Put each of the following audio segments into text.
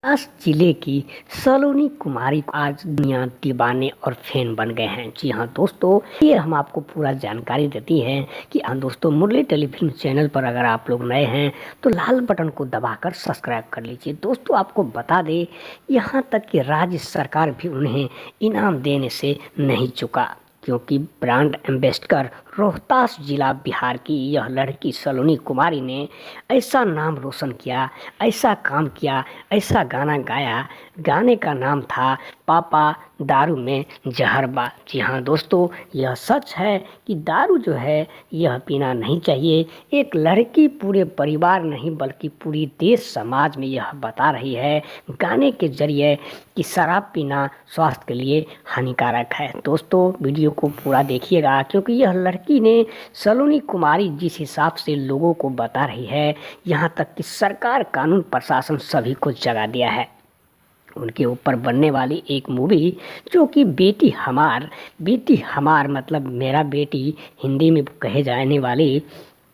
इस जिले की सलोनी कुमारी आज दुनिया दीवाने और फैन बन गए हैं। जी हाँ दोस्तों, ये हम आपको पूरा जानकारी देती हैं कि हाँ दोस्तों, मुरली टेलीफिल्म चैनल पर अगर आप लोग नए हैं तो लाल बटन को दबाकर सब्सक्राइब कर लीजिए। दोस्तों आपको बता दें, यहाँ तक कि राज्य सरकार भी उन्हें इनाम देने से नहीं चुका, क्योंकि ब्रांड एम्बेसडर रोहतास जिला बिहार की यह लड़की सलोनी कुमारी ने ऐसा नाम रोशन किया, ऐसा काम किया, ऐसा गाना गाया। गाने का नाम था पापा दारू में जहर बा। जी हाँ दोस्तों, यह सच है कि दारू जो है यह पीना नहीं चाहिए। एक लड़की पूरे परिवार नहीं बल्कि पूरी देश समाज में यह बता रही है गाने के जरिए कि शराब पीना स्वास्थ्य के लिए हानिकारक है। दोस्तों वीडियो को पूरा देखिएगा, क्योंकि यह लड़की ने सलोनी कुमारी जिस हिसाब से लोगों को बता रही है, यहाँ तक कि सरकार, कानून, प्रशासन सभी को जगा दिया है। उनके ऊपर बनने वाली एक मूवी जो कि बेटी हमार मतलब मेरा बेटी हिंदी में कहे जाने वाली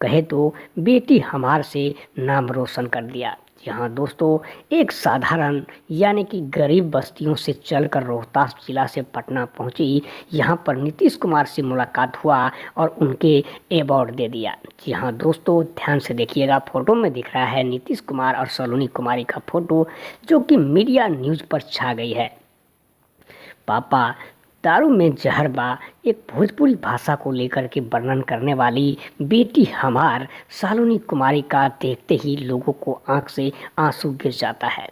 कहे तो बेटी हमार से नाम रोशन कर दिया। यहाँ दोस्तों, एक साधारण यानी कि गरीब बस्तियों से चलकर रोहतास जिला से पटना पहुंची, यहाँ पर नीतीश कुमार से मुलाकात हुआ और उनके अवार्ड दे दिया। जी हाँ दोस्तों, ध्यान से देखिएगा, फोटो में दिख रहा है नीतीश कुमार और सलोनी कुमारी का फोटो, जो कि मीडिया न्यूज़ पर छा गई है। पापा दारू में जहर बा एक भोजपुरी भाषा को लेकर के वर्णन करने वाली बेटी हमार सलोनी कुमारी का देखते ही लोगों को आंख से आंसू गिर जाता है।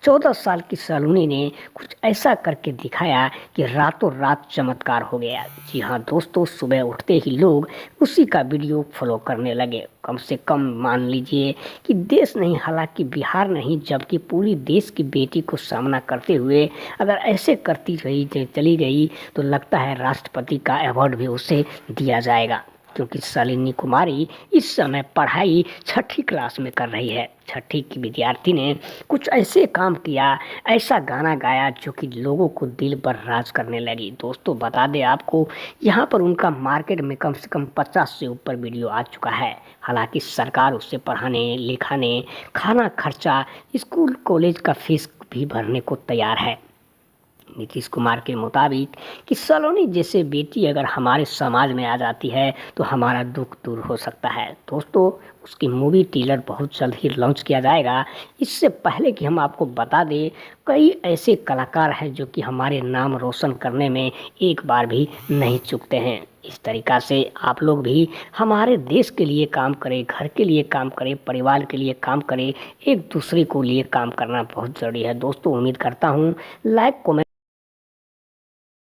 14 साल की सलोनी ने कुछ ऐसा करके दिखाया कि रातों रात चमत्कार हो गया। जी हाँ दोस्तों, सुबह उठते ही लोग उसी का वीडियो फॉलो करने लगे। कम से कम मान लीजिए कि देश नहीं, हालांकि बिहार नहीं, जबकि पूरी देश की बेटी को सामना करते हुए अगर ऐसे करती रही चली गई तो लगता है राष्ट्रपति का अवार्ड भी उसे दिया जाएगा, क्योंकि सलोनी कुमारी इस समय पढ़ाई 6ठी क्लास में कर रही है। 6ठी की विद्यार्थी ने कुछ ऐसे काम किया, ऐसा गाना गाया जो कि लोगों को दिल पर राज करने लगी। दोस्तों बता दें आपको, यहाँ पर उनका मार्केट में कम से कम 50 से ऊपर वीडियो आ चुका है। हालांकि सरकार उससे पढ़ाने लिखाने, खाना खर्चा, स्कूल कॉलेज का फीस भी भरने को तैयार है। नीतीश कुमार के मुताबिक कि सलोनी जैसे बेटी अगर हमारे समाज में आ जाती है तो हमारा दुख दूर हो सकता है। दोस्तों उसकी मूवी टीलर बहुत जल्द ही लॉन्च किया जाएगा। इससे पहले कि हम आपको बता दें, कई ऐसे कलाकार हैं जो कि हमारे नाम रोशन करने में एक बार भी नहीं चूकते हैं। इस तरीक़ा से आप लोग भी हमारे देश के लिए काम करें, घर के लिए काम करें, परिवार के लिए काम करें, एक दूसरे को लिए काम करना बहुत ज़रूरी है। दोस्तों उम्मीद करता हूँ लाइक कमेंट